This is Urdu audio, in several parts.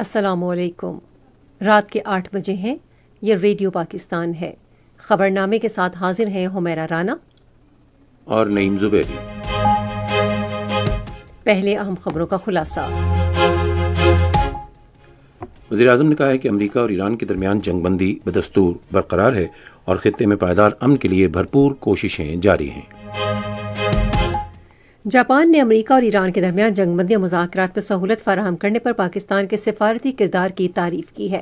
السلام علیکم۔ رات کے 8 بجے ہیں۔ یہ ریڈیو پاکستان ہے۔ خبرنامے کے ساتھ حاضر ہیں حمیرہ رانا اور نعیم زبیری۔ پہلے اہم خبروں کا خلاصہ۔ وزیر اعظم نے کہا ہے کہ امریکہ اور ایران کے درمیان جنگ بندی بدستور برقرار ہے اور خطے میں پائیدار امن کے لیے بھرپور کوششیں جاری ہیں۔ جاپان نے امریکہ اور ایران کے درمیان جنگ بندی اور مذاکرات میں سہولت فراہم کرنے پر پاکستان کے سفارتی کردار کی تعریف کی ہے۔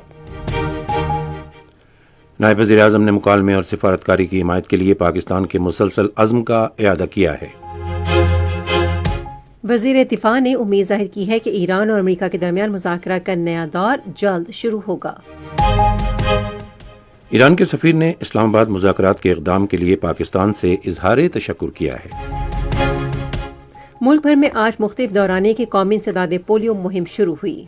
نائب وزیر اعظم نے مکالمے اور سفارتکاری کی حمایت کے لیے پاکستان کے مسلسل عزم کا اعادہ کیا ہے۔ وزیر دفاع نے امید ظاہر کی ہے کہ ایران اور امریکہ کے درمیان مذاکرات کا نیا دور جلد شروع ہوگا۔ ایران کے سفیر نے اسلام آباد مذاکرات کے اقدام کے لیے پاکستان سے اظہار تشکر کیا ہے۔ ملک بھر میں آج مختلف دورانیے کی قومی انسداد پولیو مہم شروع ہوئی۔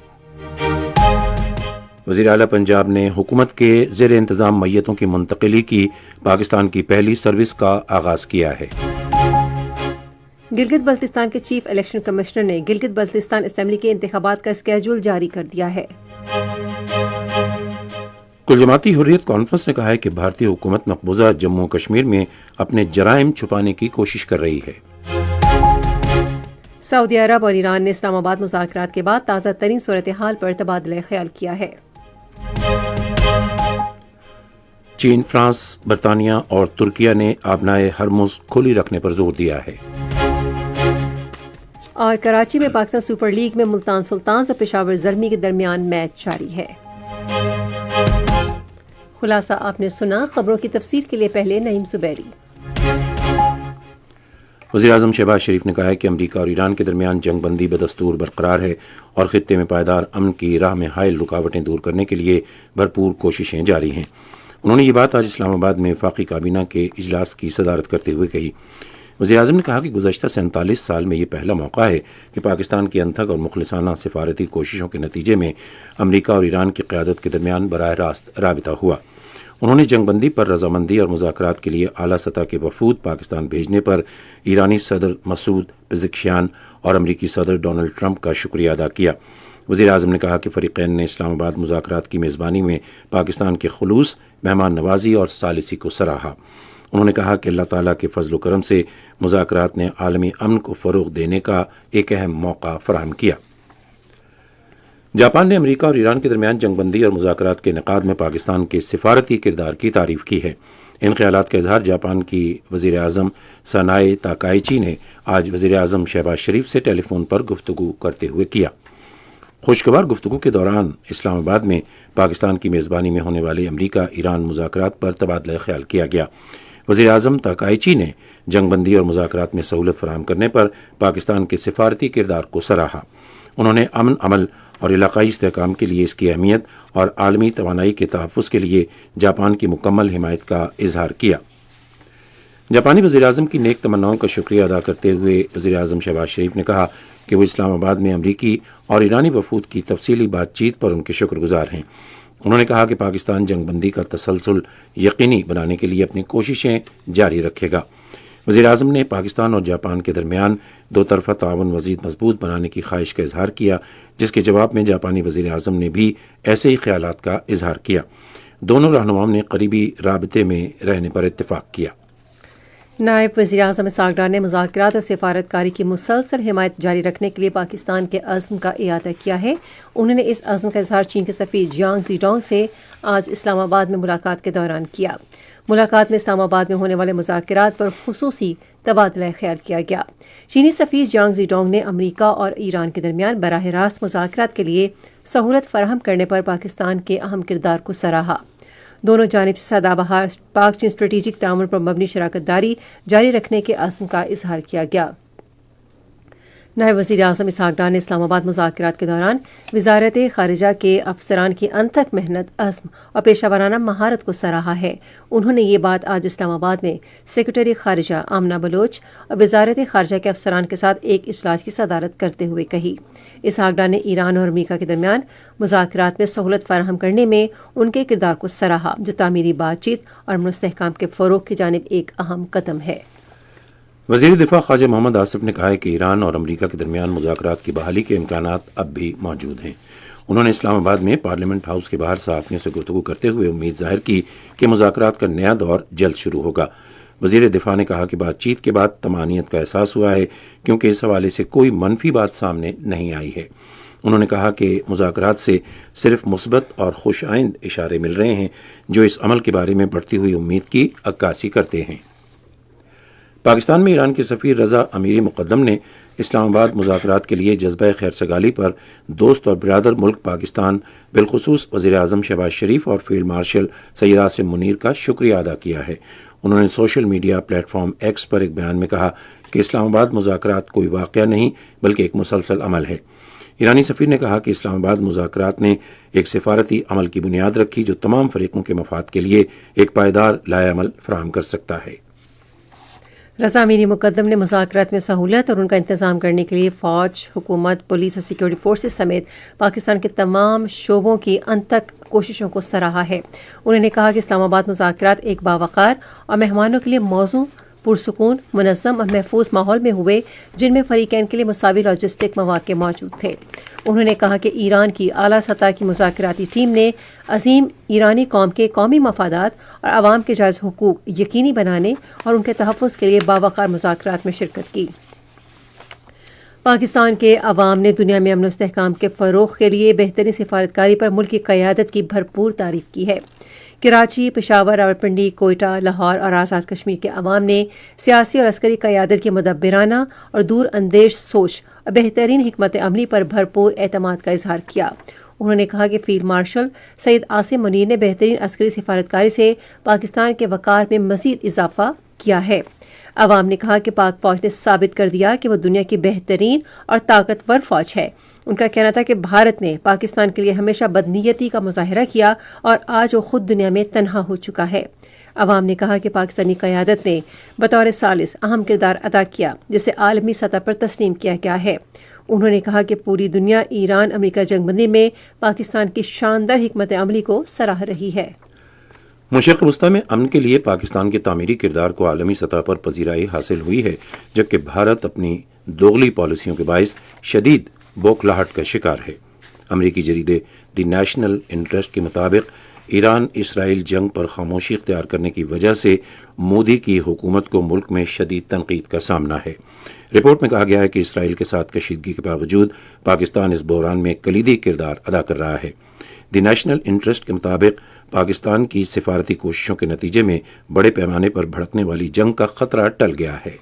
وزیر اعلیٰ پنجاب نے حکومت کے زیر انتظام میتوں کی منتقلی کی پاکستان کی پہلی سروس کا آغاز کیا ہے۔ گلگت بلتستان کے چیف الیکشن کمشنر نے گلگت بلتستان اسمبلی کے انتخابات کا اسکیڈول جاری کر دیا ہے۔ کل جماعتی حریت کانفرنس نے کہا ہے کہ بھارتی حکومت مقبوضہ جموں و کشمیر میں اپنے جرائم چھپانے کی کوشش کر رہی ہے۔ سعودی عرب اور ایران نے اسلام آباد مذاکرات کے بعد تازہ ترین صورتحال پر تبادلہ خیال کیا ہے۔ چین، فرانس، برطانیہ اور ترکیہ نے آبنائے ہرمز کھلی رکھنے پر زور دیا ہے۔ اور کراچی میں پاکستان سپر لیگ میں ملتان سلطانز اور پشاور زلمی کے درمیان میچ جاری ہے۔ خلاصہ آپ نے سنا۔ خبروں کی تفصیل کے لیے پہلے نعیم زبیری۔ وزیر اعظم شہباز شریف نے کہا ہے کہ امریکہ اور ایران کے درمیان جنگ بندی بدستور برقرار ہے اور خطے میں پائیدار امن کی راہ میں حائل رکاوٹیں دور کرنے کے لیے بھرپور کوششیں جاری ہیں۔ انہوں نے یہ بات آج اسلام آباد میں وفاقی کابینہ کے اجلاس کی صدارت کرتے ہوئے کہی۔ وزیر اعظم نے کہا کہ گزشتہ 47 سال میں یہ پہلا موقع ہے کہ پاکستان کی انتھک اور مخلصانہ سفارتی کوششوں کے نتیجے میں امریکہ اور ایران کی قیادت کے درمیان براہ راست رابطہ ہوا۔ انہوں نے جنگ بندی پر رضامندی اور مذاکرات کے لیے اعلیٰ سطح کے وفود پاکستان بھیجنے پر ایرانی صدر مسعود پزشکیان اور امریکی صدر ڈونلڈ ٹرمپ کا شکریہ ادا کیا۔ وزیر اعظم نے کہا کہ فریقین نے اسلام آباد مذاکرات کی میزبانی میں پاکستان کے خلوص، مہمان نوازی اور ثالثی کو سراہا۔ انہوں نے کہا کہ اللہ تعالیٰ کے فضل و کرم سے مذاکرات نے عالمی امن کو فروغ دینے کا ایک اہم موقع فراہم کیا۔ جاپان نے امریکہ اور ایران کے درمیان جنگ بندی اور مذاکرات کے انعقاد میں پاکستان کے سفارتی کردار کی تعریف کی ہے۔ ان خیالات کا اظہار جاپان کی وزیر اعظم سانائے تاکائچی نے آج وزیر اعظم شہباز شریف سے ٹیلی فون پر گفتگو کرتے ہوئے کیا۔ خوشگوار گفتگو کے دوران اسلام آباد میں پاکستان کی میزبانی میں ہونے والے امریکہ ایران مذاکرات پر تبادلہ خیال کیا گیا۔ وزیر اعظم تاکائچی نے جنگ بندی اور مذاکرات میں سہولت فراہم کرنے پر پاکستان کے سفارتی کردار کو سراہا۔ انہوں نے امن، عمل اور علاقائی استحکام کے لیے اس کی اہمیت اور عالمی توانائی کے تحفظ کے لیے جاپان کی مکمل حمایت کا اظہار کیا۔ جاپانی وزیر اعظم کی نیک تمناؤں کا شکریہ ادا کرتے ہوئے وزیر اعظم شہباز شریف نے کہا کہ وہ اسلام آباد میں امریکی اور ایرانی وفود کی تفصیلی بات چیت پر ان کے شکر گزار ہیں۔ انہوں نے کہا کہ پاکستان جنگ بندی کا تسلسل یقینی بنانے کے لیے اپنی کوششیں جاری رکھے گا۔ وزیر اعظم نے پاکستان اور جاپان کے درمیان دو طرفہ تعاون مزید مضبوط بنانے کی خواہش کا اظہار کیا، جس کے جواب میں جاپانی وزیر اعظم نے بھی ایسے ہی خیالات کا اظہار کیا۔ دونوں رہنماؤں نے قریبی رابطے میں رہنے پر اتفاق کیا۔ نائب وزیر اعظم اسحاق ڈار نے مذاکرات اور سفارتکاری کی مسلسل حمایت جاری رکھنے کے لیے پاکستان کے عزم کا اعادہ کیا ہے۔ انہوں نے اس عزم کا اظہار چین کے سفیر جیانگ زیڈونگ سے آج اسلام آباد میں ملاقات کے دوران کیا۔ ملاقات میں اسلام آباد میں ہونے والے مذاکرات پر خصوصی تبادلہ خیال کیا گیا۔ چینی سفیر جیانگ زیڈونگ نے امریکہ اور ایران کے درمیان براہ راست مذاکرات کے لیے سہولت فراہم کرنے پر پاکستان کے اہم کردار کو سراہا۔ دونوں جانب سے سدا بہار پاک چین اسٹریٹجک تعاون پر مبنی شراکت داری جاری رکھنے کے عزم کا اظہار کیا گیا۔ نائب وزیر اعظم اسحاق ڈار نے اسلام آباد مذاکرات کے دوران وزارت خارجہ کے افسران کی انتھک محنت، عزم اور پیشہ ورانہ مہارت کو سراہا ہے۔ انہوں نے یہ بات آج اسلام آباد میں سیکرٹری خارجہ آمنہ بلوچ اور وزارت خارجہ کے افسران کے ساتھ ایک اجلاس کی صدارت کرتے ہوئے کہی۔ اسحاق ڈار نے ایران اور امریکہ کے درمیان مذاکرات میں سہولت فراہم کرنے میں ان کے کردار کو سراہا، جو تعمیری بات چیت اور امن و استحکام کے فروغ کی جانب ایک اہم قدم ہے۔ وزیر دفاع خواجہ محمد آصف نے کہا ہے کہ ایران اور امریکہ کے درمیان مذاکرات کی بحالی کے امکانات اب بھی موجود ہیں۔ انہوں نے اسلام آباد میں پارلیمنٹ ہاؤس کے باہر صحافیوں سے گفتگو کرتے ہوئے امید ظاہر کی کہ مذاکرات کا نیا دور جلد شروع ہوگا۔ وزیر دفاع نے کہا کہ بات چیت کے بعد طمانینت کا احساس ہوا ہے کیونکہ اس حوالے سے کوئی منفی بات سامنے نہیں آئی ہے۔ انہوں نے کہا کہ مذاکرات سے صرف مثبت اور خوش آئند اشارے مل رہے ہیں جو اس عمل کے بارے میں بڑھتی ہوئی امید کی عکاسی کرتے ہیں۔ پاکستان میں ایران کے سفیر رضا امیری مقدم نے اسلام آباد مذاکرات کے لیے جذبہ خیر سگالی پر دوست اور برادر ملک پاکستان بالخصوص وزیر اعظم شہباز شریف اور فیلڈ مارشل سید عاصم منیر کا شکریہ ادا کیا ہے۔ انہوں نے social media platform X پر ایک بیان میں کہا کہ اسلام آباد مذاکرات کوئی واقعہ نہیں بلکہ ایک مسلسل عمل ہے۔ ایرانی سفیر نے کہا کہ اسلام آباد مذاکرات نے ایک سفارتی عمل کی بنیاد رکھی جو تمام فریقوں کے مفاد کے لیے ایک پائیدار لائحہ عمل فراہم کر سکتا ہے۔ رضا امیری مقدم نے مذاکرات میں سہولت اور ان کا انتظام کرنے کے لیے فوج، حکومت، پولیس اور سیکورٹی فورسز سمیت پاکستان کے تمام شعبوں کی انتھک کوششوں کو سراہا ہے۔ انہوں نے کہا کہ اسلام آباد مذاکرات ایک باوقار اور مہمانوں کے لیے موزوں، پرسکون، منظم اور محفوظ ماحول میں ہوئے جن میں فریقین کے لیے مساوی لاجسٹک مواقع موجود تھے۔ انہوں نے کہا کہ ایران کی اعلیٰ سطح کی مذاکراتی ٹیم نے عظیم ایرانی قوم کے قومی مفادات اور عوام کے جائز حقوق یقینی بنانے اور ان کے تحفظ کے لیے باوقار مذاکرات میں شرکت کی۔ پاکستان کے عوام نے دنیا میں امن و استحکام کے فروغ کے لیے بہترین سفارتکاری پر ملک کی قیادت کی بھرپور تعریف کی ہے۔ کراچی، پشاور، راولپنڈی، کوئٹہ، لاہور اور آزاد کشمیر کے عوام نے سیاسی اور عسکری قیادت کی مدبرانہ اور دور اندیش سوچ اور بہترین حکمت عملی پر بھرپور اعتماد کا اظہار کیا۔ انہوں نے کہا کہ فیلڈ مارشل سید عاصم منیر نے بہترین عسکری سفارتکاری سے پاکستان کے وقار میں مزید اضافہ کیا ہے۔ عوام نے کہا کہ پاک فوج نے ثابت کر دیا کہ وہ دنیا کی بہترین اور طاقتور فوج ہے۔ ان کا کہنا تھا کہ بھارت نے پاکستان کے لیے ہمیشہ بدنیتی کا مظاہرہ کیا اور آج وہ خود دنیا میں تنہا ہو چکا ہے۔ عوام نے کہا کہ پاکستانی قیادت نے بطور ثالث اہم کردار ادا کیا جسے عالمی سطح پر تسلیم کیا گیا ہے۔ انہوں نے کہا کہ پوری دنیا ایران امریکہ جنگ بندی میں پاکستان کی شاندار حکمت عملی کو سراہ رہی ہے۔ مشرق وسطی میں امن کے لیے پاکستان کے تعمیری کردار کو عالمی سطح پر پذیرائی حاصل ہوئی ہے جبکہ بھارت اپنی دوغلی پالیسیوں کے باعث شدید بوکھلاہٹ کا شکار ہے۔ امریکی جریدے دی نیشنل انٹرسٹ کے مطابق ایران اسرائیل جنگ پر خاموشی اختیار کرنے کی وجہ سے مودی کی حکومت کو ملک میں شدید تنقید کا سامنا ہے۔ رپورٹ میں کہا گیا ہے کہ اسرائیل کے ساتھ کشیدگی کے باوجود پاکستان اس بحران میں کلیدی کردار ادا کر رہا ہے۔ دی نیشنل انٹرسٹ کے مطابق پاکستان کی سفارتی کوششوں کے نتیجے میں بڑے پیمانے پر بھڑکنے والی جنگ کا خطرہ ٹل گیا ہے۔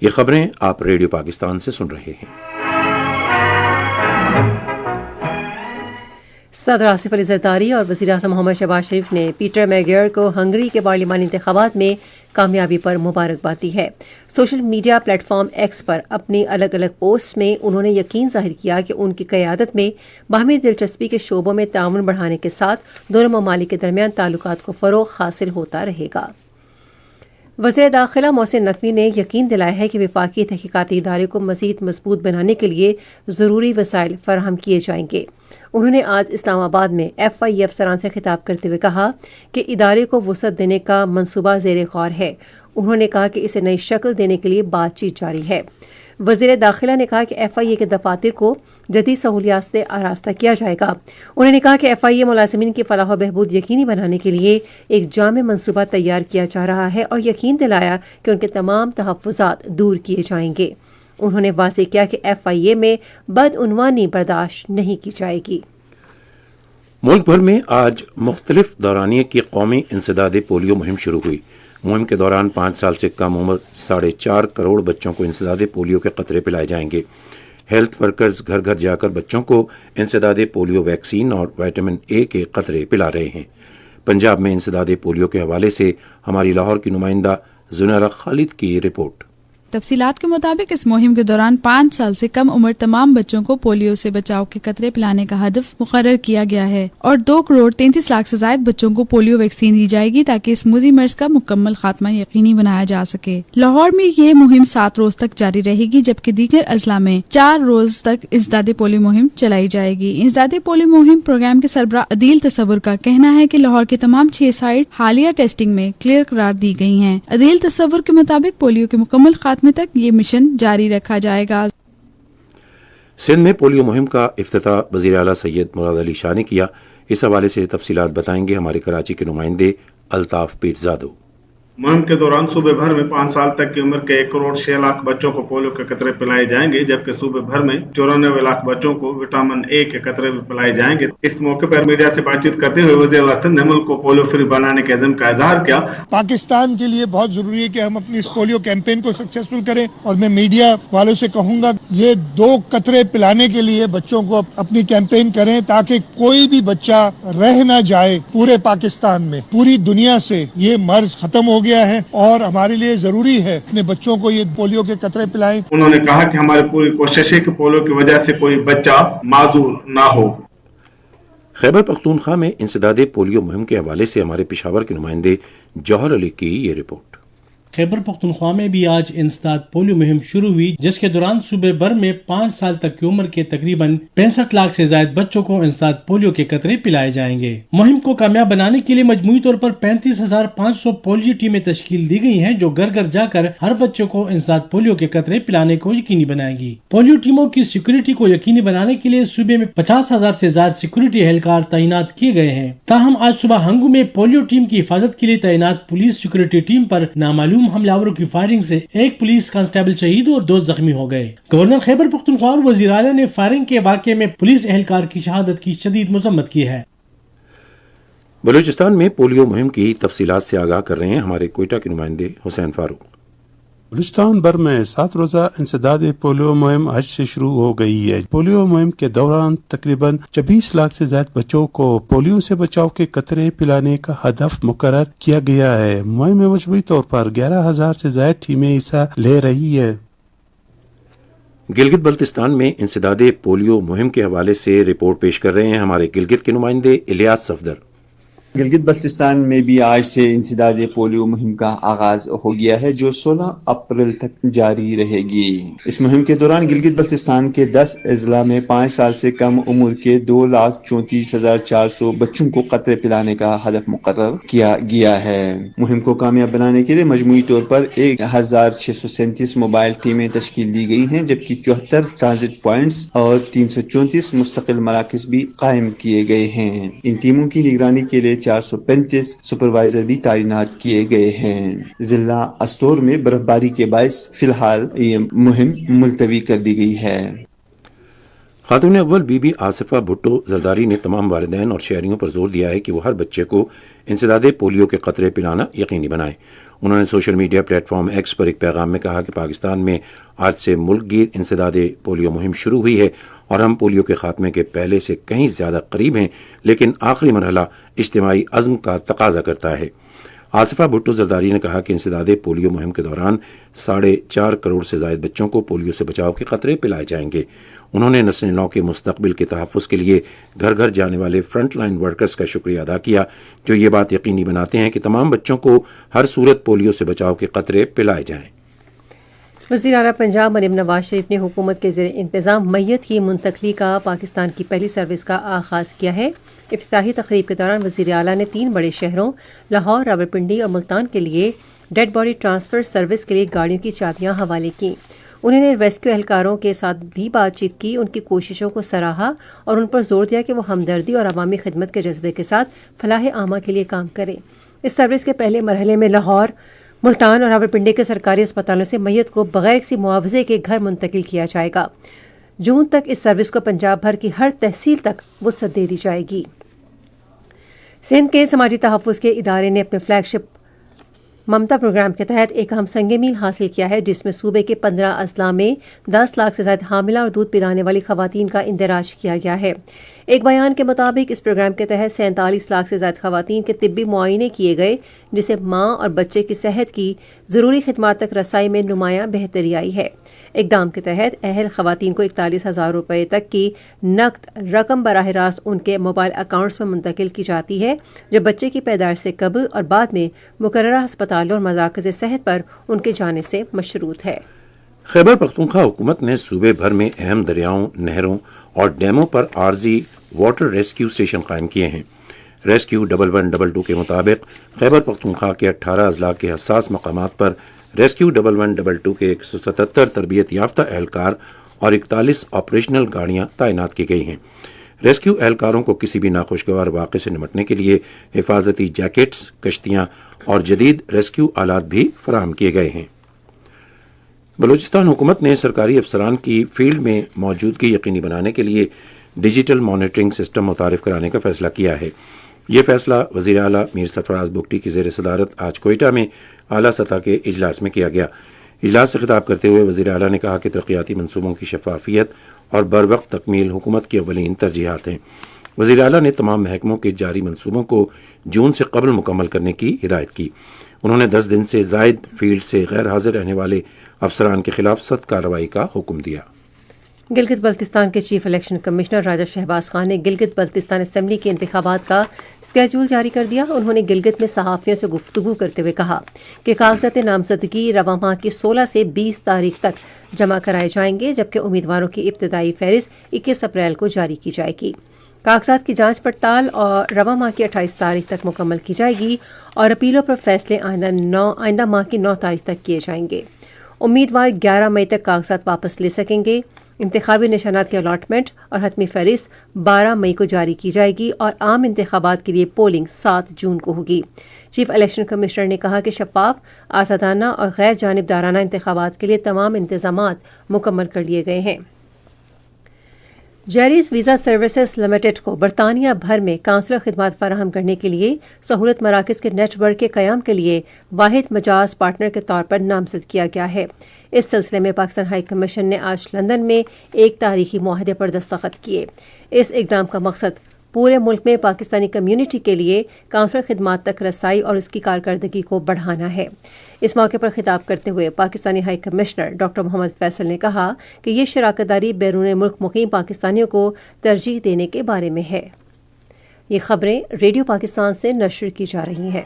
یہ خبریں آپ ریڈیو پاکستان سے سن رہے ہیں۔ صدر آصف علی زرداری اور وزیر اعظم محمد شہباز شریف نے پیٹر میگیئر کو ہنگری کے پارلیمانی انتخابات میں کامیابی پر مبارکباد دی ہے۔ Social media platform X پر اپنی الگ الگ پوسٹ میں انہوں نے یقین ظاہر کیا کہ ان کی قیادت میں باہمی دلچسپی کے شعبوں میں تعاون بڑھانے کے ساتھ دونوں ممالک کے درمیان تعلقات کو فروغ حاصل ہوتا رہے گا۔ وزیر داخلہ محسن نقوی نے یقین دلایا ہے کہ وفاقی تحقیقاتی ادارے کو مزید مضبوط بنانے کے لیے ضروری وسائل فراہم کیے جائیں گے۔ انہوں نے آج اسلام آباد میں FIA افسران سے خطاب کرتے ہوئے کہا کہ ادارے کو وسعت دینے کا منصوبہ زیر غور ہے۔ انہوں نے کہا کہ اسے نئی شکل دینے کے لیے بات چیت جاری ہے۔ وزیر داخلہ نے کہا کہ FIA کے دفاتر کو جدید سہولیات سے آراستہ کیا جائے گا۔ انہوں نے کہا کہ FIA ملازمین کی فلاح و بہبود یقینی بنانے کے لیے ایک جامع منصوبہ تیار کیا جا رہا ہے اور یقین دلایا کہ ان کے تمام تحفظات دور کیے جائیں گے۔ انہوں نے واضح کیا کہ FIA میں بدعنوانی برداشت نہیں کی جائے گی۔ ملک بھر میں آج مختلف دورانیے کی قومی انسداد پولیو مہم شروع ہوئی۔ مہم کے دوران 5 سال سے کم عمر 4.5 کروڑ بچوں کو انسداد پولیو کے قطرے پلائے جائیں گے۔ ہیلتھ ورکرز گھر گھر جا کر بچوں کو انسداد پولیو ویکسین اور وٹامن A کے قطرے پلا رہے ہیں۔ پنجاب میں انسداد پولیو کے حوالے سے ہماری لاہور کی نمائندہ زنیرہ خالد کی رپورٹ۔ تفصیلات کے مطابق اس مہم کے دوران 5 سال سے کم عمر تمام بچوں کو پولیو سے بچاؤ کے قطرے پلانے کا ہدف مقرر کیا گیا ہے اور 2 کروڑ 33 لاکھ سے زائد بچوں کو پولیو ویکسین دی جائے گی تاکہ اس موذی مرض کا مکمل خاتمہ یقینی بنایا جا سکے۔ لاہور میں یہ مہم 7 روز تک جاری رہے گی جبکہ دیگر اضلاع میں 4 روز تک انسداد پولیو مہم چلائی جائے گی۔ انسداد پولیو مہم پروگرام کے سربراہ عدیل تصور کا کہنا ہے کہ لاہور کے تمام 6 سائٹ حالیہ ٹیسٹنگ میں کلیئر قرار دی گئی ہیں۔ عدیل تصور کے مطابق پولیو کے مکمل خاتمے تک یہ مشن جاری رکھا جائے گا۔ سندھ میں پولیو مہم کا افتتاح وزیر اعلیٰ سید مراد علی شاہ نے کیا. اس حوالے سے تفصیلات بتائیں گے ہمارے کراچی کے نمائندے الطاف پیرزادو. مہم کے دوران صوبے بھر میں 5 سال تک کی عمر کے 1 کروڑ 6 لاکھ بچوں کو پولیو کے قطرے پلائے جائیں گے، جبکہ صوبے بھر میں 94 لاکھ بچوں کو وٹامن اے کے قطرے بھی پلائے جائیں گے. اس موقع پر میڈیا سے بات چیت کرتے ہوئے وزیر اعلیٰ سندھ نے ملک کو پولیو فری بنانے کے عزم کا اظہار کیا. پاکستان کے لیے بہت ضروری ہے کہ ہم اپنی اس پولیو کیمپین کو سکسیسفل کریں، اور میں میڈیا والوں سے کہوں گا یہ 2 قطرے پلانے کے لیے بچوں کو اپنی کیمپین کریں تاکہ کوئی بھی بچہ رہ نہ جائے. پورے پاکستان میں پوری دنیا سے یہ مرض ختم ہو گیا ہے اور ہمارے لیے ضروری ہے اپنے بچوں کو یہ پولیو کے قطرے پلائیں. انہوں نے کہا کہ ہماری پوری کوشش ہے کہ پولیو کی وجہ سے کوئی بچہ معذور نہ ہو. خیبر پختونخوا میں انسداد پولیو مہم کے حوالے سے ہمارے پشاور کے نمائندے جوہر علی کی یہ رپورٹ. خیبر پختونخوا میں بھی آج انسداد پولیو مہم شروع ہوئی، جس کے دوران صوبے بھر میں 5 سال تک کی عمر کے تقریباً 65 لاکھ سے زائد بچوں کو انسداد پولیو کے قطرے پلائے جائیں گے. مہم کو کامیاب بنانے کے لیے مجموعی طور پر 35,500 پولیو ٹیمیں تشکیل دی گئی ہیں، جو گھر گھر جا کر ہر بچے کو انسداد پولیو کے قطرے پلانے کو یقینی بنائیں گی. پولیو ٹیموں کی سیکورٹی کو یقینی بنانے کے لیے صوبے میں 50,000 سے زائد سیکورٹی اہلکار تعینات کیے گئے ہیں. تاہم آج صبح ہنگو میں پولیو ٹیم کی حفاظت کے لیے تعینات پولیس سیکورٹی ٹیم پر نامعلوم حملہ آوروں کی فائرنگ سے 1 پولیس کانسٹیبل شہید اور 2 زخمی ہو گئے. گورنر خیبر پختونخوا اور وزیر اعلیٰ نے فائرنگ کے واقعے میں پولیس اہلکار کی شہادت کی شدید مذمت کی ہے. بلوچستان میں پولیو مہم کی تفصیلات سے آگاہ کر رہے ہیں ہمارے کوئٹہ کے نمائندے حسین فاروق. بلوچستان بھر میں 7 روزہ انسداد پولیو مہم آج سے شروع ہو گئی ہے. پولیو مہم کے دوران تقریباً 26 لاکھ سے زائد بچوں کو پولیو سے بچاؤ کے قطرے پلانے کا ہدف مقرر کیا گیا ہے. مہم میں مجموعی طور پر 11,000 سے زائد ٹیمیں حصہ لے رہی ہے. گلگت بلتستان میں انسداد پولیو مہم کے حوالے سے رپورٹ پیش کر رہے ہیں ہمارے گلگت کے نمائندے الیاس صفدر. گلگت بلتستان میں بھی آج سے انسداد پولیو مہم کا آغاز ہو گیا ہے، جو 16 اپریل تک جاری رہے گی. اس مہم کے دوران گلگت بلتستان کے 10 اضلاع میں 5 سال سے کم عمر کے 2,34,400 بچوں کو قطرے پلانے کا ہدف مقرر کیا گیا ہے. مہم کو کامیاب بنانے کے لیے مجموعی طور پر 1,637 موبائل ٹیمیں تشکیل دی گئی ہیں، جبکہ 74 ٹرانزٹ پوائنٹس اور 334 مستقل مراکز بھی قائم کیے گئے ہیں. ان ٹیموں کی نگرانی کے لیے 435 سپروائزر بھی تعینات کیے گئے ہیں. ضلع استور میں برف باری کے باعث فی الحال یہ مہم ملتوی کر دی گئی ہے. خاتون اول بی بی آصفہ بھٹو زرداری نے تمام والدین اور شہریوں پر زور دیا ہے کہ وہ ہر بچے کو انسداد پولیو کے قطرے پلانا یقینی بنائیں. انہوں نے social media platform X پر ایک پیغام میں کہا کہ پاکستان میں آج سے ملک گیر انسداد پولیو مہم شروع ہوئی ہے اور ہم پولیو کے خاتمے کے پہلے سے کہیں زیادہ قریب ہیں، لیکن آخری مرحلہ اجتماعی عزم کا تقاضا کرتا ہے. آصفہ بھٹو زرداری نے کہا کہ انسداد پولیو مہم کے دوران 4.5 کروڑ سے زائد بچوں کو پولیو سے بچاؤ کے قطرے پلائے جائیں گے. انہوں نے نسل نو کے مستقبل کے تحفظ کے لیے گھر گھر جانے والے فرنٹ لائن ورکرز کا شکریہ ادا کیا، جو یہ بات یقینی بناتے ہیں کہ تمام بچوں کو ہر صورت پولیو سے بچاؤ کے قطرے پلائے جائیں. وزیر اعلیٰ پنجاب مریم نواز شریف نے حکومت کے زیر انتظام میت کی منتقلی کا پاکستان کی پہلی سروس کا آغاز کیا ہے. افتتاحی تقریب کے دوران وزیر اعلیٰ نے 3 بڑے شہروں لاہور، راولپنڈی اور ملتان کے لیے ڈیڈ باڈی ٹرانسفر سروس کے لیے گاڑیوں کی چابیاں حوالے کیں. انہوں نے ریسکیو اہلکاروں کے ساتھ بھی بات چیت کی، ان کی کوششوں کو سراہا اور ان پر زور دیا کہ وہ ہمدردی اور عوامی خدمت کے جذبے کے ساتھ فلاح عامہ کے لیے کام کریں. اس سروس کے پہلے مرحلے میں لاہور، ملتان اور راولپنڈی کے سرکاری اسپتالوں سے میت کو بغیر کسی معاوضے کے گھر منتقل کیا جائے گا. جون تک اس سروس کو پنجاب بھر کی ہر تحصیل تک وسعت دے دی جائے گی. سندھ کے سماجی تحفظ کے ادارے نے اپنے فلیگ شپ ممتا پروگرام کے تحت ایک اہم سنگ میل حاصل کیا ہے، جس میں صوبے کے 15 اضلاع میں 10 لاکھ سے زائد حاملہ اور دودھ پلانے والی خواتین کا اندراج کیا گیا ہے. ایک بیان کے مطابق اس پروگرام کے تحت 47 لاکھ سے زائد خواتین کے طبی معائنے کیے گئے، جس سے ماں اور بچے کی صحت کی ضروری خدمات تک رسائی میں نمایاں بہتری آئی ہے. اقدام کے تحت اہل خواتین کو 41,000 روپے تک کی نقد رقم براہ راست ان کے موبائل اکاؤنٹس میں منتقل کی جاتی ہے، جو بچے کی پیدائش سے قبل اور بعد میں مقررہ ہسپتالوں اور مراکز صحت پر ان کے جانے سے مشروط ہے. خیبر پختونخوا حکومت نے صوبے بھر میں اہم دریاؤں، نہروں اور ڈیموں پر عارضی واٹر ریسکیو اسٹیشن قائم کیے ہیں. ریسکیو 1122 کے مطابق خیبر پختونخوا کے 18 اضلاع کے حساس مقامات پر ریسکیو 1122 کے 177 تربیت یافتہ اہلکار اور 41 آپریشنل گاڑیاں تعینات کی گئی ہیں۔ ریسکیو اہلکاروں کو کسی بھی ناخوشگوار واقعے سے نمٹنے کے لیے حفاظتی جیکٹس، کشتیاں اور جدید ریسکیو آلات بھی فراہم کیے گئے ہیں۔ بلوچستان حکومت نے سرکاری افسران کی فیلڈ میں موجودگی یقینی بنانے کے لیے ڈیجیٹل مانیٹرنگ سسٹم متعارف کرانے کا فیصلہ کیا ہے۔ یہ فیصلہ وزیر اعلیٰ میر سرفراز بگٹی کی زیر صدارت آج کوئٹہ میں اعلیٰ سطح کے اجلاس میں کیا گیا۔ اجلاس سے خطاب کرتے ہوئے وزیر اعلیٰ نے کہا کہ ترقیاتی منصوبوں کی شفافیت اور بروقت تکمیل حکومت کی اولین ترجیحات ہیں۔ وزیر اعلیٰ نے تمام محکموں کے جاری منصوبوں کو جون سے قبل مکمل کرنے کی ہدایت کی۔ انہوں نے 10 دن سے زائد فیلڈ سے غیر حاضر رہنے والے افسران کے خلاف سخت کارروائی کا حکم دیا۔ گلگت بلتستان کے چیف الیکشن کمشنر راجہ شہباز خان نے گلگت بلتستان اسمبلی کے انتخابات کا اسکیجول جاری کر دیا۔ انہوں نے گلگت میں صحافیوں سے گفتگو کرتے ہوئے کہا کہ کاغذات نامزدگی رواں ماہ کی 16 سے 20 تاریخ تک جمع کرائے جائیں گے، جبکہ امیدواروں کی ابتدائی فہرست 21 اپریل کو جاری کی جائے گی۔ کاغذات کی جانچ پڑتال اور رواں ماہ کی 28 تاریخ تک مکمل کی جائے گی اور اپیلوں پر فیصلے آئندہ ماہ کی 9 تاریخ تک کیے جائیں گے۔ امیدوار 11 مئی تک کاغذات واپس لے سکیں گے۔ انتخابی نشانات کی الاٹمنٹ اور حتمی فہرست 12 مئی کو جاری کی جائے گی اور عام انتخابات کے لیے پولنگ 7 جون کو ہوگی۔ چیف الیکشن کمشنر نے کہا کہ شفاف، آزادانہ اور غیر جانبدارانہ انتخابات کے لیے تمام انتظامات مکمل کر لیے گئے ہیں۔ جیریس ویزا سروسز لمیٹڈ کو برطانیہ بھر میں قونصلر خدمات فراہم کرنے کے لیے سہولت مراکز کے نیٹ ورک کے قیام کے لیے واحد مجاز پارٹنر کے طور پر نامزد کیا گیا ہے۔ اس سلسلے میں پاکستان ہائی کمیشن نے آج لندن میں ایک تاریخی معاہدے پر دستخط کیے۔ اس اقدام کا مقصد پورے ملک میں پاکستانی کمیونٹی کے لیے قونصلر خدمات تک رسائی اور اس کی کارکردگی کو بڑھانا ہے۔ اس موقع پر خطاب کرتے ہوئے پاکستانی ہائی کمشنر ڈاکٹر محمد فیصل نے کہا کہ یہ شراکت داری بیرون ملک مقیم پاکستانیوں کو ترجیح دینے کے بارے میں ہے۔ یہ خبریں ریڈیو پاکستان سے نشر کی جا رہی ہیں۔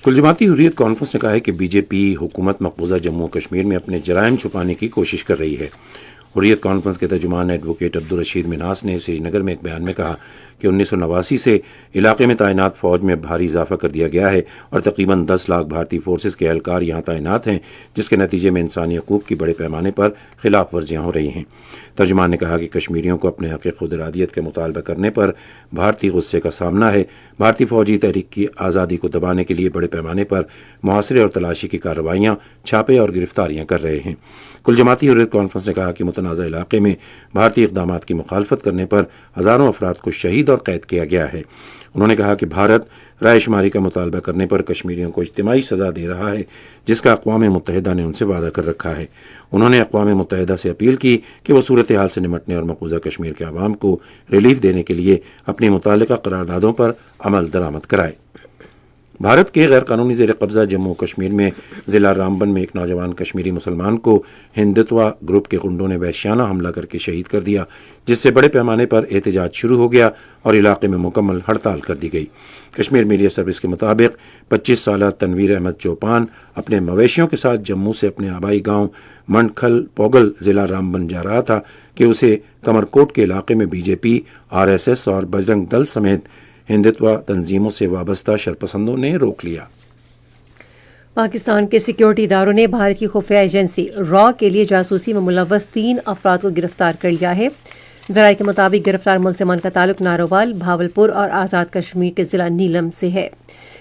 کل جماعتی حریت کانفرنس نے کہا ہے کہ بی جے پی حکومت مقبوضہ جموں و کشمیر میں اپنے جرائم چھپانے کی کوشش کر رہی ہے۔ حریت کانفرنس کے ترجمان ایڈوکیٹ عبدالرشید مناس نے سری نگر میں ایک بیان میں کہا کہ 1989 سے علاقے میں تعینات فوج میں بھاری اضافہ کر دیا گیا ہے اور تقریباً 10 لاکھ بھارتی فورسز کے اہلکار یہاں تعینات ہیں، جس کے نتیجے میں انسانی حقوق کی بڑے پیمانے پر خلاف ورزیاں ہو رہی ہیں۔ ترجمان نے کہا کہ کشمیریوں کو اپنے حق خود ارادیت کے مطالبہ کرنے پر بھارتی غصے کا سامنا ہے۔ بھارتی فوجی تحریک کی آزادی کو دبانے کے لیے بڑے پیمانے پر محاصرے اور تلاشی کی کارروائیاں، چھاپے اور گرفتاریاں کر رہے ہیں۔ کل جماعتی حریت کانفرنس نے کہا کہ متنازع علاقے میں بھارتی اقدامات کی مخالفت کرنے پر ہزاروں افراد کو شہید اور قید کیا گیا ہے۔ انہوں نے کہا کہ بھارت رائے شماری کا مطالبہ کرنے پر کشمیریوں کو اجتماعی سزا دے رہا ہے، جس کا اقوام متحدہ نے ان سے وعدہ کر رکھا ہے۔ انہوں نے اقوام متحدہ سے اپیل کی کہ وہ صورتحال سے نمٹنے اور مقبوضہ کشمیر کے عوام کو ریلیف دینے کے لیے اپنی متعلقہ قراردادوں پر عمل درآمد کرائے۔ بھارت کے غیر قانونی زیر قبضہ جموں و کشمیر میں ضلع رامبن میں ایک نوجوان کشمیری مسلمان کو ہندتوا گروپ کے غنڈوں نے وحشیانہ حملہ کر کے شہید کر دیا، جس سے بڑے پیمانے پر احتجاج شروع ہو گیا اور علاقے میں مکمل ہڑتال کر دی گئی۔ کشمیر میڈیا سروس کے مطابق 25 سالہ تنویر احمد چوپان اپنے مویشیوں کے ساتھ جموں سے اپنے آبائی گاؤں منڈکھل پوگل ضلع رامبن جا رہا تھا کہ اسے کمرکوٹ کے علاقے میں بی جے پی، RSS اور بجرنگ دل سمیت ہندتوا تنظیموں سے وابستہ شرپسندوں نے روک لیا۔ پاکستان کے سیکیورٹی اداروں نے بھارت کی خفیہ ایجنسی را کے لیے جاسوسی میں ملوث 3 افراد کو گرفتار کر لیا ہے۔ ذرائع کے مطابق گرفتار ملزمان کا تعلق نارووال، بھاولپور اور آزاد کشمیر کے ضلع نیلم سے ہے۔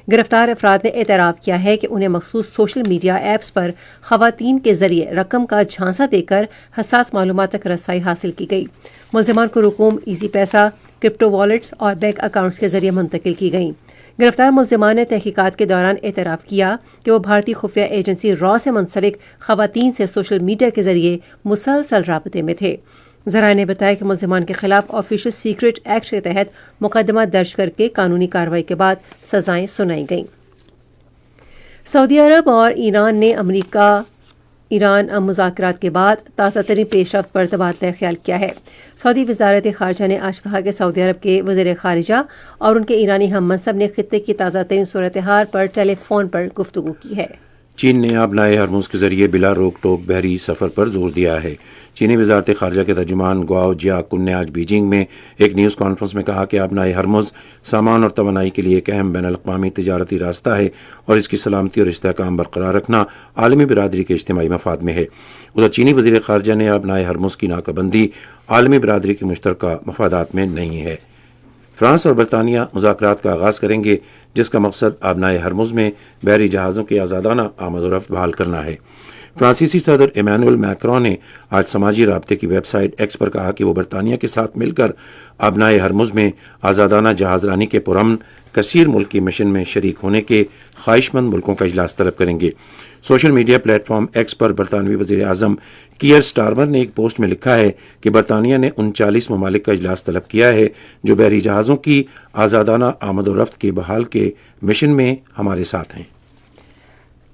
گرفتار افراد نے اعتراف کیا ہے کہ انہیں مخصوص سوشل میڈیا ایپس پر خواتین کے ذریعے رقم کا جھانسا دے کر حساس معلومات تک رسائی حاصل کی گئی۔ ملزمان کو رقوم ایزی پیسہ، کرپٹو والیٹس اور بینک اکاؤنٹس کے ذریعے منتقل کی گئیں۔ گرفتار ملزمان نے تحقیقات کے دوران اعتراف کیا کہ وہ بھارتی خفیہ ایجنسی را سے منسلک خواتین سے سوشل میڈیا کے ذریعے مسلسل رابطے میں تھے۔ ذرائع نے بتایا کہ ملزمان کے خلاف آفیشل سیکرٹ ایکٹ کے تحت مقدمہ درج کر کے قانونی کارروائی کے بعد سزائیں سنائی گئیں۔ سعودی عرب اور ایران نے امریکہ ایران مذاکرات کے بعد تازہ ترین پیش رفت پر تبادلہ خیال کیا ہے۔ سعودی وزارت خارجہ نے آج کہا کہ سعودی عرب کے وزیر خارجہ اور ان کے ایرانی ہم منصب نے خطے کی تازہ ترین صورتحال پر ٹیلی فون پر گفتگو کی ہے۔ چین نے آبنائے ہرمز کے ذریعے بلا روک ٹوک بحری سفر پر زور دیا ہے۔ چینی وزارت خارجہ کے ترجمان گواو جیاکن نے آج بیجنگ میں ایک نیوز کانفرنس میں کہا کہ آبنائے ہرمز سامان اور توانائی کے لیے ایک اہم بین الاقوامی تجارتی راستہ ہے اور اس کی سلامتی اور استحکام برقرار رکھنا عالمی برادری کے اجتماعی مفاد میں ہے۔ ادھر چینی وزیر خارجہ نے آبنائے ہرمز کی ناکہ بندی عالمی برادری کی مشترکہ مفادات میں نہیں ہے۔ فرانس اور برطانیہ مذاکرات کا آغاز کریں گے، جس کا مقصد آبنائے ہرمز میں بحری جہازوں کی آزادانہ آمد و رفت بحال کرنا ہے۔ فرانسیسی صدر ایمانوئل میکرون نے آج سماجی رابطے کی ویب سائٹ ایکس پر کہا کہ وہ برطانیہ کے ساتھ مل کر آبنائے ہرمز میں آزادانہ جہاز رانی کے پرامن کثیر ملکی مشن میں شریک ہونے کے خواہش مند ملکوں کا اجلاس طلب کریں گے۔ Social media platform X پر برطانوی وزیر اعظم کیئر سٹارمر نے ایک پوسٹ میں لکھا ہے کہ برطانیہ نے 39 ممالک کا اجلاس طلب کیا ہے جو بحری جہازوں کی آزادانہ آمد و رفت کے بحال کے مشن میں ہمارے ساتھ ہیں۔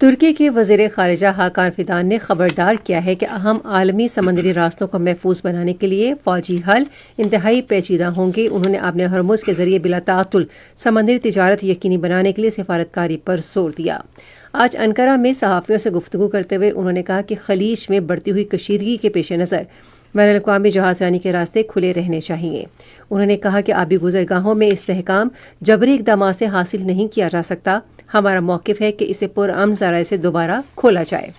ترکی کے وزیر خارجہ حاکان فیدان نے خبردار کیا ہے کہ اہم عالمی سمندری راستوں کو محفوظ بنانے کے لیے فوجی حل انتہائی پیچیدہ ہوں گے۔ انہوں نے آبنائے ہرمز کے ذریعے بلا تعطل سمندری تجارت یقینی بنانے کے لیے سفارتکاری پر زور دیا۔ آج انقرہ میں صحافیوں سے گفتگو کرتے ہوئے انہوں نے کہا کہ خلیج میں بڑھتی ہوئی کشیدگی کے پیش نظر بین الاقوامی جہاز رانی کے راستے کھلے رہنے چاہیے۔ انہوں نے کہا کہ آبی گزرگاہوں میں استحکام جبری اقدامات سے حاصل نہیں کیا جا سکتا۔ ہمارا موقف ہے کہ اسے پرامن ذرائع سے دوبارہ کھولا جائے۔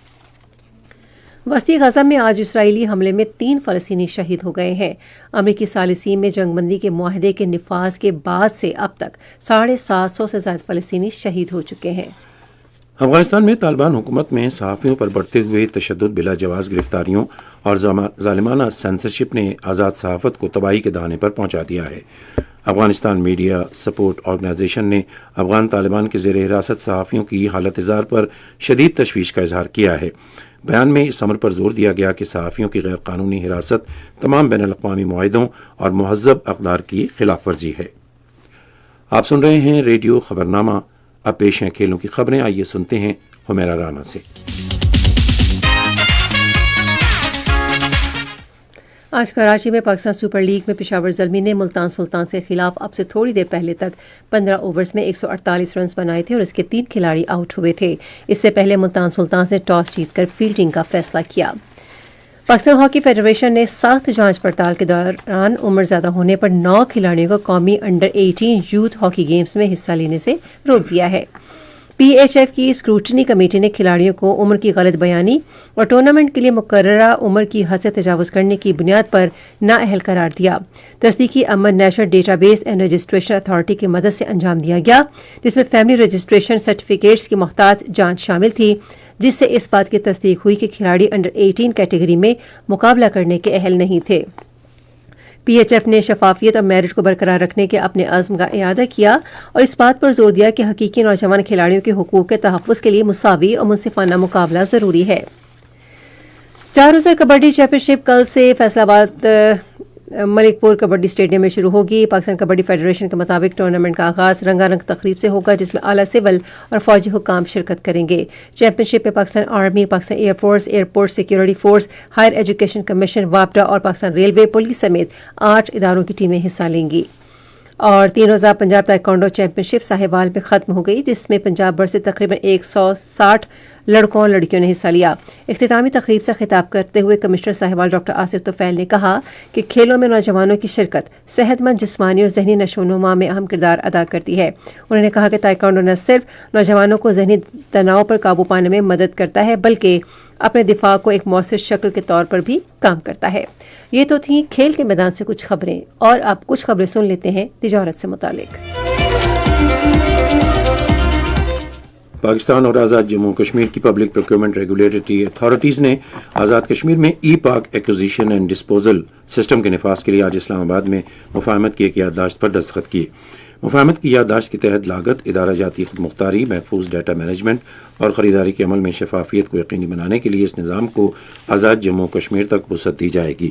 وسطی غزہ میں آج اسرائیلی حملے میں 3 فلسطینی شہید ہو گئے ہیں۔ امریکی ثالثین میں جنگ بندی کے معاہدے کے نفاذ کے بعد سے اب تک 750 سے زائد فلسطینی شہید ہو چکے ہیں۔ افغانستان میں طالبان حکومت میں صحافیوں پر بڑھتے ہوئے تشدد، بلا جواز گرفتاریوں اور ظالمانہ سینسرشپ نے آزاد صحافت کو تباہی کے دہانے پر پہنچا دیا ہے۔ افغانستان میڈیا سپورٹ آرگنائزیشن نے افغان طالبان کے زیر حراست صحافیوں کی حالت زار پر شدید تشویش کا اظہار کیا ہے۔ بیان میں اس امر پر زور دیا گیا کہ صحافیوں کی غیر قانونی حراست تمام بین الاقوامی معاہدوں اور مہذب اقدار کی خلاف ورزی ہے۔ آپ سن رہے ہیں ریڈیو خبرنامہ۔ اب پیش ہیں کھیلوں کی خبریں، آئیے سنتے ہیں حمیرہ رانا سے۔ آج کراچی میں پاکستان سپر لیگ میں پشاور زلمی نے ملتان سلطان کے خلاف اب سے تھوڑی دیر پہلے تک 15 اوورز میں 148 رنز بنائے تھے اور اس کے 3 کھلاڑی آؤٹ ہوئے تھے۔ اس سے پہلے ملتان سلطان نے ٹاس جیت کر فیلڈنگ کا فیصلہ کیا۔ پاکستان ہاکی فیڈریشن نے سخت جانچ پڑتال کے دوران عمر زیادہ ہونے پر 9 کھلاڑیوں کو قومی انڈر 18 یوتھ ہاکی گیمز میں حصہ لینے سے روک دیا ہے۔ پی ایچ ایف کی اسکروٹنی کمیٹی نے کھلاڑیوں کو عمر کی غلط بیانی اور ٹورنامنٹ کے لیے مقررہ عمر کی حد سے تجاوز کرنے کی بنیاد پر نااہل قرار دیا۔ تصدیقی عمل national data base and registration authority کی مدد سے انجام دیا گیا، جس میں فیملی رجسٹریشن سرٹیفکیٹس کی محتاط جانچ شامل تھی، جس سے اس بات کی تصدیق ہوئی کہ کھلاڑی انڈر 18 کیٹیگری میں مقابلہ کرنے کے اہل نہیں تھے۔ پی ایچ ایف نے شفافیت اور میرٹ کو برقرار رکھنے کے اپنے عزم کا اعادہ کیا اور اس بات پر زور دیا کہ حقیقی نوجوان کھلاڑیوں کے حقوق کے تحفظ کے لیے مساوی اور منصفانہ مقابلہ ضروری ہے۔ 4 روزہ کبڈی چیمپئن شپ کل سے فیصل آباد ملک پور کبڈی اسٹیڈیم میں شروع ہوگی۔ پاکستان کبڈی فیڈریشن کے مطابق ٹورنامنٹ کا آغاز رنگا رنگ تقریب سے ہوگا، جس میں اعلیٰ سول اور فوجی حکام شرکت کریں گے۔ چیمپئن شپ میں Pakistan army, Pakistan air force, airport security force, higher education commission, واپڈا اور پاکستان ریلوے پولیس سمیت 8 اداروں کی ٹیمیں حصہ لیں گی۔ اور 3 روزہ پنجاب تائیکوانڈو چیمپئن شپ ساہیوال میں ختم ہو گئی، جس میں پنجاب بھر سے تقریباً 160 لڑکوں اور لڑکیوں نے حصہ لیا۔ اختتامی تقریب سے خطاب کرتے ہوئے کمشنر ساہیوال ڈاکٹر آصف طفیل نے کہا کہ کھیلوں میں نوجوانوں کی شرکت صحت مند جسمانی اور ذہنی نشو و نما میں اہم کردار ادا کرتی ہے۔ انہوں نے کہا کہ تائیکوانڈو نہ صرف نوجوانوں کو ذہنی تناؤ پر قابو پانے میں مدد کرتا ہے، بلکہ اپنے دفاع کو ایک مؤثر شکل کے طور پر بھی کام کرتا ہے۔ یہ تو تھیں کھیل کے میدان سے کچھ خبریں، اور اب کچھ خبریں سن لیتے ہیں تجارت سے متعلق۔ پاکستان اور آزاد جموں کشمیر کی پبلک پروکیورمنٹ ریگولیٹری اتھارٹیز نے آزاد کشمیر میں ای پاک ایکوزیشن اینڈ ڈسپوزل سسٹم کے نفاذ کے لیے آج اسلام آباد میں مفاہمت کی ایک یادداشت پر دستخط کیے۔ مفاہمت کی یادداشت کے تحت لاگت، ادارہ جاتی خود مختاری، محفوظ ڈیٹا مینجمنٹ اور خریداری کے عمل میں شفافیت کو یقینی بنانے کے لیے اس نظام کو آزاد جموں کشمیر تک وسعت دی جائے گی۔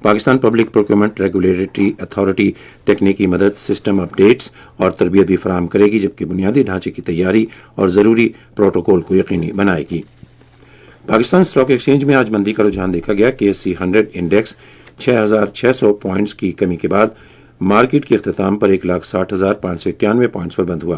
Pakistan public procurement regulatory authority تکنیکی مدد، سسٹم اپ ڈیٹس اور تربیت بھی فراہم کرے گی، جبکہ بنیادی ڈھانچے کی تیاری اور ضروری پروٹوکول کو یقینی بنائے گی۔ پاکستان اسٹاک ایکسچینج میں آج مندی کا رجحان دیکھا گیا۔ KSE 100 انڈیکس 6600 پوائنٹس کی کمی کے بعد مارکیٹ کے اختتام پر 1,60,591 پوائنٹس پر بند ہوا۔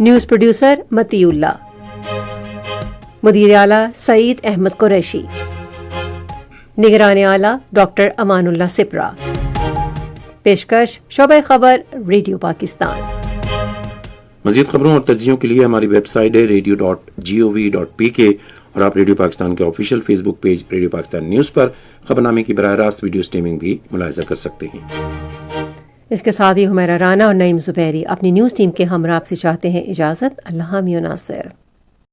نیوز پروڈیوسر متی اللہ، مدیر اعلیٰ سعید احمد قریشی، نگران اعلیٰ ڈاکٹر امان اللہ سپرا، پیشکش شعبہ خبر ریڈیو پاکستان۔ مزید خبروں اور تجزیوں کے لیے ہماری ویب سائٹ ہے radio.gov.pk اور آپ ریڈیو پاکستان کے آفیشیل فیس بک پیج ریڈیو پاکستان نیوز پر خبرنامے کی براہ راست ویڈیو سٹریمنگ بھی ملاحظہ کر سکتے ہیں۔ اس کے ساتھ ہی حمیرہ رانا اور نعیم زبیری اپنی نیوز ٹیم کے ہمراہ آپ سے چاہتے ہیں اجازت۔ اللہ حامی و ناصر۔